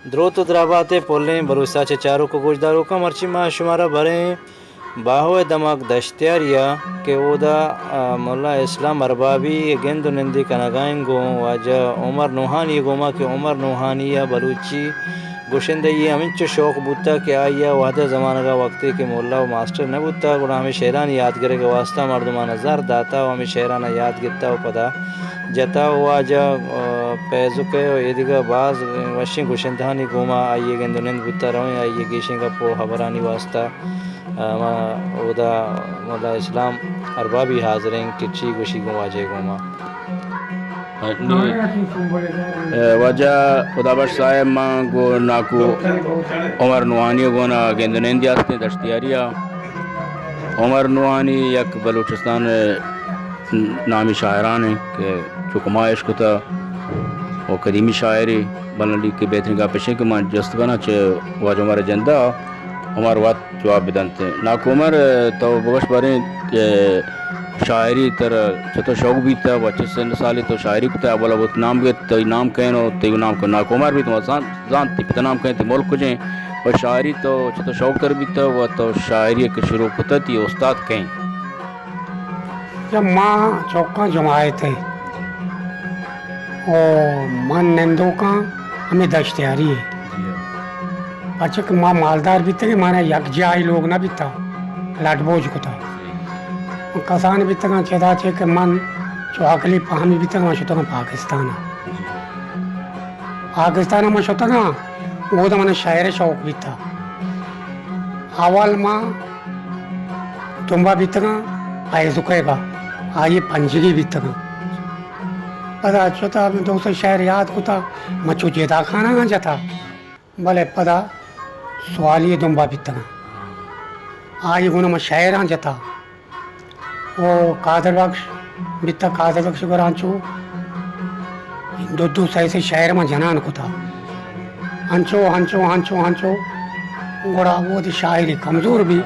द्रोत द्राबाते पोलें बरूसा चे चारों को गुजदारों का मर्ची माँ शुमारा भरें बाहो दमाग दश्तियारिया के ओदा मोला इस्लाम अरबाबी गेंद नंदी कनागाएंगो वाजा उमर नूहानी गोमा के उमर नूहानिया बलूची गोशंदे ये अमिंच शौक बुता के आया वादा ज़माना का वक्ती के मोल्ला व मास्टर न बुता गुना हमें शेरान याद करे के वास्ता मर्दमा नज़र दाता व हमें शेराना याद गिता व पदा जता वाजा पैज़ु के यदिगा बाज वशी गोशंदानी गोमा आइए गेंदुनिंद बुता रहे आइए गेशिंगा पो हबरानी वास्ता ओदा मोला इस्लाम अरबाबी हाजरें किच्ची गोशी गो वाजे गोमा वजह खुदाबश साहेब मां गो नाकू उमर नुआनी गोना गेंदनेंदियास्ते दश्तियारिया उमर नुआनी यक बलूचिस्तान नामी शायरान है कि जो कमाइश को था वो कदीमी शायरी बल्ली के बेहतरीन का पेशे के मां जस्त बना चे वाज उमर जंदा उमर वात जवाब बिदनते नाकू उमर तो बगश बारे शायरी तर छतो शौक भी था बच्चे से साले तो शायरी को था बोला वो नाम के तो नाम कहनो ते नाम को नाकुमार भी तो जानती पिता नाम कहते मुल्क कुछ और शायरी तो छतो शौक तर भी था वो तो शायरी के शुरू होता थी उस्ताद कहीं जब माँ चौका जमाए थे और मन नंदों का हमें दश्तियारी है अच्छा कि माँ मालदार भी थे माना यकजाई लोग ना भी था लाडबोझ को था कसान भी तक चेदा चे के मन जो अगली पाहमी भी तक शुतो पाकिस्तान में शुतो ना वो तो मैंने शायर शौक भी था अवल माँ तुम्बा भी तक आए झुकेगा आइए पंजगी भी तक पता अच्छा था दोस्तों शायर याद को था मचू जेदा खाना ना जाता भले पता सवालिए तुम्बा भी तक आइए गुना में शायर आ जाता वो कादर बख्श बिता कादर बख्श गरांचो दो सही से शहर में जनान को था हंचो हंचो हंचो हंचो गोड़ा वो थी शायरी कमज़ोर भी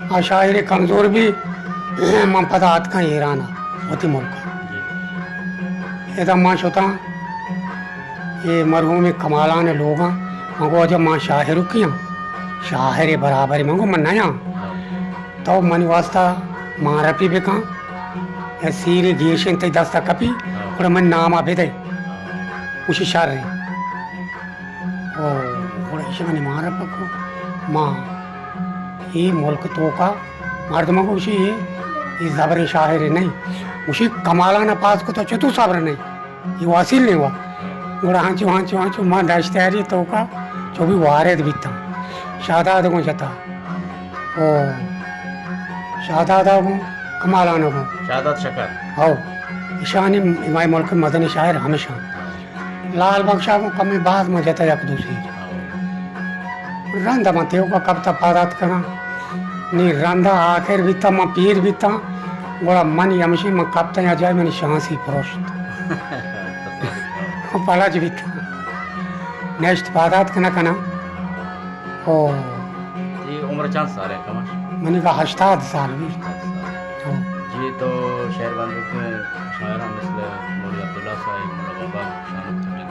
आ शायरी कमज़ोर भी मां पता हाथ का ईराना होती मुल्क ये मां शोता ये मरहूम कमालान लोग मंगो जब मां शाहिर किया शाहिर बराबर मंगो मनाया तो मन वास्ता मारपी बेका या सीरे गेशन ते दस्ता कपी और मन नाम आबे दे उसी शार रे ओ और इशमानी मारप को मां ये मुल्क तो का मर्दमा को उसी ये जबर शायर नहीं उसी कमाला ना पास को तो चतु साबर नहीं ये वासिल नहीं हुआ और हांचो हांचो हांचो मां दाश्तारी तो का जो भी वारिद बीता शादात को जता ओ शादात को कमालाना को शादात शकर आओ ईशानी इमाम मुल्क मदनी शायर हमेशा लाल बख्शा को कमी बात में जता एक दूसरी रंदा मत का कब तक पादात करा नी रंदा आखिर भी था मैं पीर भी था बड़ा मन यमशी में कब तक आ जाए मैंने शांसी परोस्त पालाज भी था नेक्स्ट पादात कना ओ ये उम्र चांद साल है कमाश मैंने कहा 80 साल भी जी तो शहर बंदों के शायरा मिसल मौलाना अब्दुल्ला साहिब मौलाना बाबा शान तबलीग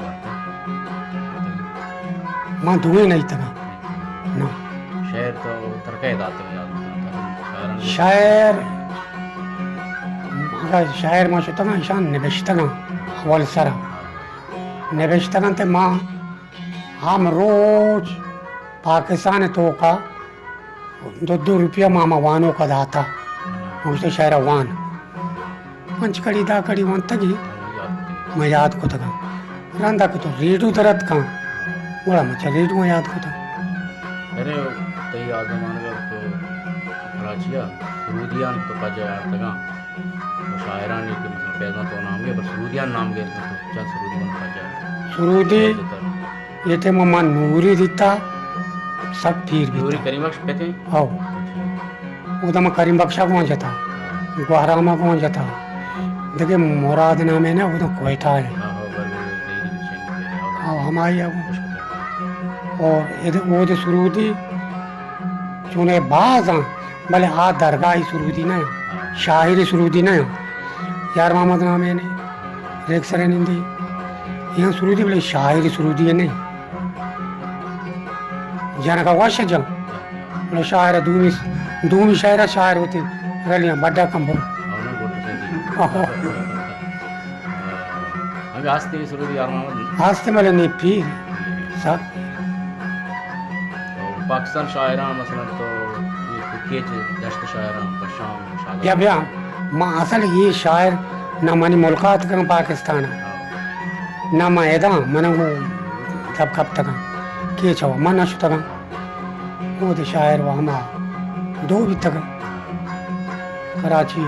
मां दुए नहीं था ना शहर तो तरक़े दाते में याद शायर मगर शायर मां शुता ना ईशान निबश्तगा अवल सरा निबश्तगा ते मां हम रोज पाकिस्तान तो का 2 रुपया मामा वानों का दाता उससे शायर वान पंच कड़ी दा कड़ी वन तगी मैं याद को तगा रंदा को तो रीडू दरद का बड़ा मचा रीडू में याद को था अरे तई आजमान का तो कराचिया सऊदियान तो पाजा तगा शायरान के मतलब पैदा तो नाम के पर सऊदियान नाम के तो चल सऊदी बन पाजा सुरूदी ये थे मम्मा नूरी दिता सब फिर भी नूरी करीम बख्श पे थे आओ उदम करीम बख्शा को जाता गुहरामा को जाता देखिए मुराद नाम है ना वो तो कोयटा है हाँ हमारी और ये वो तो सुरूदी चुने बाज भले हाथ दरगाह ही सुरूदी ना शाहिरी सुरूदी ना यार मोहम्मद नाम है रेख सरे निंदी यहाँ सुरुदी बोले शायरी सुरुदी है नहीं जाने का वाश जंग बोले शायर दूमी शायरा शायर होते रलियां बड़ा कंबो ಹಂಗೆ ಆಸ್ತಿ ಸುರುದಿ ಯಾರು आस्ते मले नहीं पीर सब पाकिस्तान शायरान मसलन तो ये कुकेच दश्त शायरान बशाम शादा या भैया माँ असल ये शायर ना मानी मुल्कात का पाकिस्तान ना माँ एदा मन वो तब कब तक के छो मन नशु तक वो तो शायर वहाँ माँ दो भी तक कराची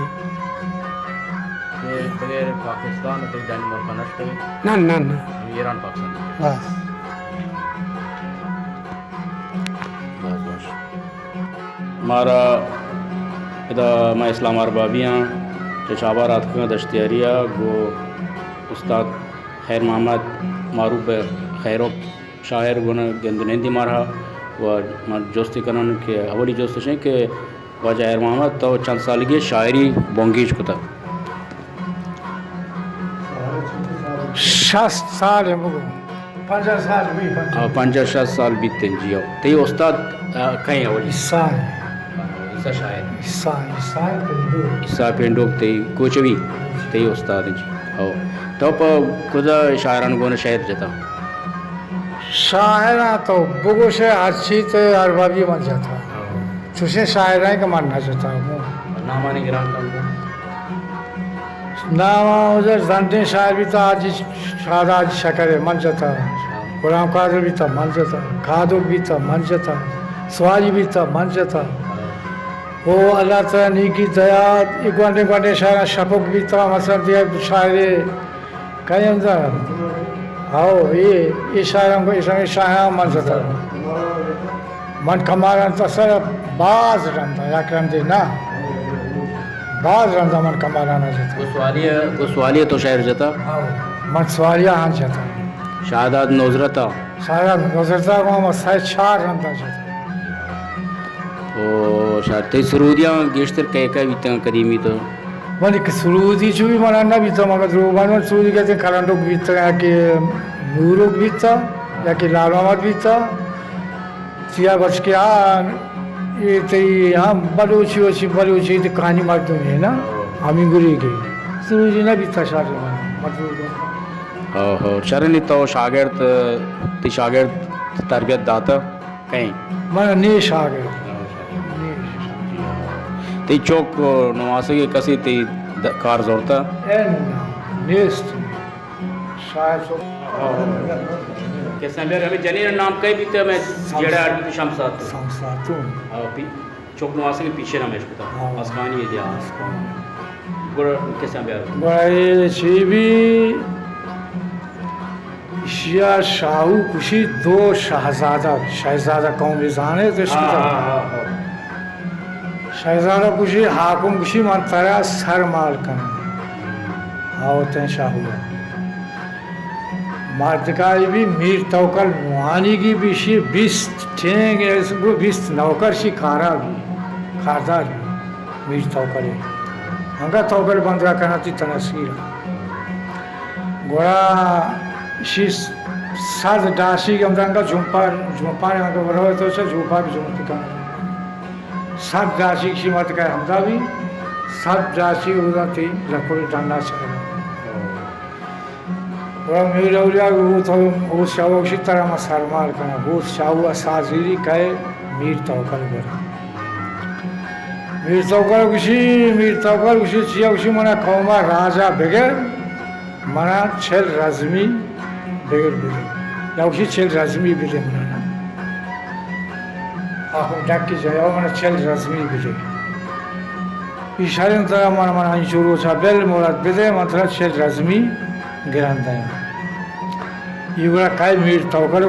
बगैर पाकिस्तान तो जानी मुल्क नष्ट है ना ना ना ईरान पाकिस्तान बस हमारा इधर मैं इस्लाम अरबाबियाँ चशाबा रात का दश्तियारिया वो उस्ताद खैर मोहम्मद मारूफ खैरो शायर गुन गेंदनेंदी मारा व जोस्ती करन के अवली जोस्त हैं कि वह जाहिर मोहम्मद तो चंद साल की शायरी बोंगीज को था 60 साल है मुझको 50 साल भी 50 साल बीतते जी हो तो ये उस्ताद कहीं अवली साल ऐसा शायर साल पे ईसा पेंडोक ते कुछ भी ते उस्ताद जी हो तो पर खुदा शायरान को ने शायर जता शायरा तो बुगो से अच्छी तो अरबाबी बन जाता तुझे शायरा का मानना चाहता हूँ नामानी गिरान का नाम उधर जानते शायर भी था आज शादा शकर मन जाता गुलाम कादर भी था मन जाता खादुक भी था मन जाता स्वाजी भी था मन जाता वो अल्लाह ताला नी की दया एक घंटे शायर शफक भी था मसलन दिया शायर कहीं अंदर आओ ये शायरों को इसमें शायर मन जाता मन कमारा तो सर बाज रंदा या करम दे ना बाज रंदा मन कमारा ना जाता गुस्वालिया तो शायर जता मन सवालिया हाँ जाता शाहदाद नौजरता सारा नजरता को हम सारे चार रंदा जाता ओ शायर ते सरूदियां गेश्तर कह बीता करीमी तो मन एक सुरूदी जो भी मनाना भी था मगर रोबान में सुरूदी कहते हैं करंडोक भी था या कि नूरुक भी था या कि लाल मोहम्मद भी था सिया बच के ये तो यहाँ बलूची तो कहानी मारते हैं ना हमी गुरी की सुरूदी ना भी था शादी मतलब हो शरणी तो शागिर्द ती शागिर्द तरबियत दाता कहीं मन नेश आ गए ती चौक नवासे के कसी ती कार जोरता नेस्ट शायद कैसे मेरे अभी जनीर नाम कई भी तो मैं जेड़ा आदमी शमसात संसातून चौक नवासे के पीछे ना मैं इसको था आसमानी ये दिया गुड़ कैसे मेरे बड़े चीबी शिया शाहू कुशी दो शहजादा कौम जाने तो शहजादा कुशी हाकुम कुशी मन तरा सर माल करना आवते शाहू मार्दकाई भी मीर तवकल मुआनी की भी शी बिस्त ठेंग ऐसे बिस्त नौकर शी खारा भी खारदार भी मीर तवकल हंगा तवकल बंदरा करना थी तनसीर गोड़ा शी साज डाशी के अंदर झुंपा ने अंदर बड़ा तो से झुंपा भी झुंपती का सब डाशी की मत का हमदा भी सब डाशी उधर थी लकोड़ी डंडा चला और मेरे उलिया वो तो वो शाहू की तरह मसरमाल करना वो शाहू असाजीरी कहे मीर तवकल बड़ा मीर तवकल कुशी चिया कुशी मना कौमा राजा बगैर मना छल रज़मी बगैर बिले या कुशी छल रज़मी बिले मना आखो डाकी जाए और मना छल रज़मी बिले इशारे तरह मना इंशुरू सा बेल मोराद बिले मतलब छल रज़मी गिरांदा है ये बड़ा काय मीर तवकल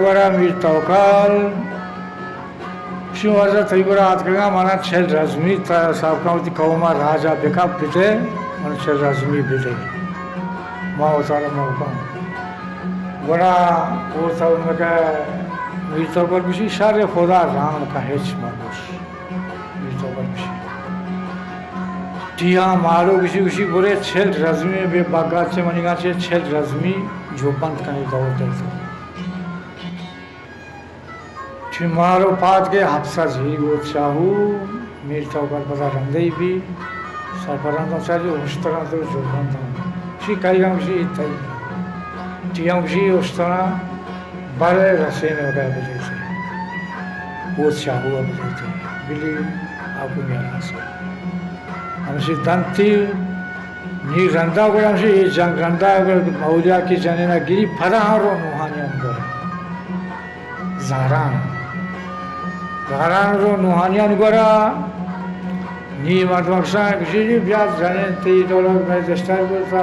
शो वजह थी बड़ा आज करेगा माना छल रज़मी साहब का कौमा राजा बेका बिले मन छल रज़मी बिले माँ उतारा मौका बड़ा वो सब उनका मीर तवकल कुछ सारे खुदा राम का हेच मानुष मीर तवकल कुछ टिया मारो किसी बुरे छल रज़मी बे बागा से मनिगा से छल रज़मी جو بند کنی دور دیتا چھ مارو پات کے حفظہ جی وہ چاہو میر چوکر پتا رندی بھی سرپرندوں چاہیے اس طرح تو جو بند ہوں چھ کئی گمشی اتائی چھ گمشی اس طرح بڑے رسین وغیر بجے سے وہ چاہو بجے تھے بلی آپ کو میرا سے ہمشی دنتی نی رندا کو ہمشی یہ جنگ رندا اگر مولیا کی جنینا گری پھرا رو نوحانی انگر زہران رو نوحانی انگر نی مردمکشان کسی جی بیاد جنین تی دولار میں دستار بولتا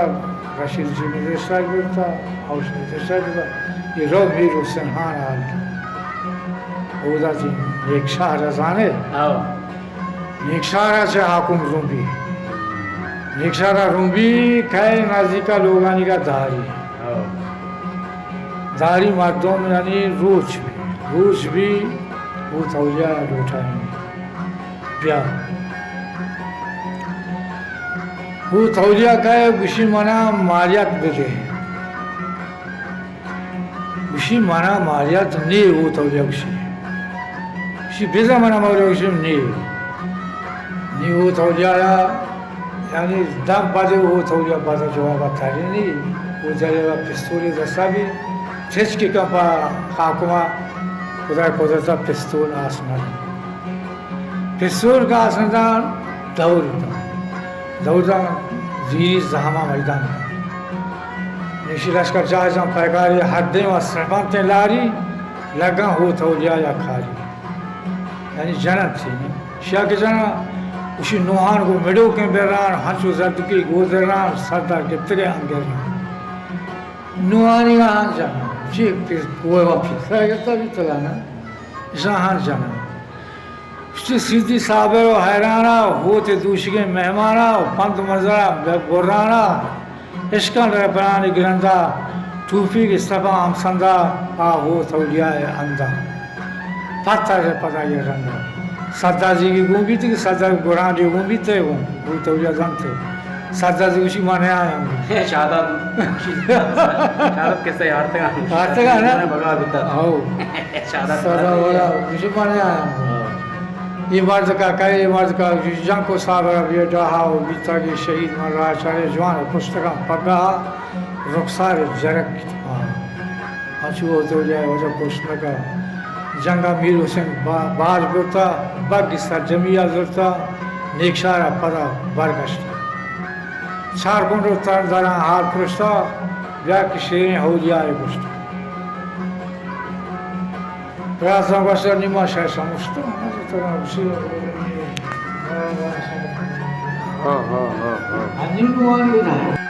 رشید جی میں دستار بولتا آوش میں دستار بولتا یہ رو میر حسین خان آل اودا جی نیک شاہ رزانے نیک شاہ سے حاکم رومبی نیک شاہ رومبی کھائے نازی کا لوگانی کا داری مردم یعنی روچ بھی وہ تولیہ لوٹائیں بیا وہ تولیہ کہے گوشی منا ماریت بلے گوشی منا ماریت نہیں وہ تولیہ گوشی بیزا منا مولیہ گوشی نہیں وہ تولیہ یعنی دم بازے وہ تولیہ بازا جواب تاری نہیں وہ جلے پستولی دستا بھی پھچ کی کمپا خاکمہ خدا قدرتا پستول آسمان پستول کا آسمان دور دا زیری زہامہ میدان نیشی لشکر جہازاں پیکاری حدیں و سرپانتیں لاری لگاں ہو تولیہ یا کھاری یعنی جنت تھی شیعہ کے جنت اسی نوحان کو مڈو کے بیران ہنچو زردکی گوزران سردار کے ترے انگران نوحانی کا ہن جانا جی کوئی واپس سرگتا بھی تلانا اسا ہن جانا اسی سیدھی صابر و حیرانا ہوتے دوشگے مہمانا پند مزرہ برانا عشقان رہبرانی گرندہ توفی کی صفا ہمسندہ آہو تولیہ اندہ پتہ ہے پتہ یہ رندہ سادہ جی کی گون بھی تھی کہ سادہ گران جی گون بھی تھے وہ تولیہ زن تھے سادہ جی اسی مانے آئے ہوں شہادت کیسے ہارتے گا نا بگا دیتا آؤ سادہ والا اسی مانے آئے ہوں یہ مرد کا کئی مرد کا جنگ کو صابر بیٹا ہاؤ بیتا کی شہید مر رہا چاہے جوان پشتکا پگا رخصار جرک ہنچو ہوتے ہو جائے وجہ پشتکا جنگا میر حسین باز برتا بگ سرجمیہ زرتا نیک شارہ پدا برگشتا چار کنڈو تر داران ہار پرشتا بیا کی شیرین ہولیاء گشتا پراسان گشتا نیما شای سمشتا نیموانی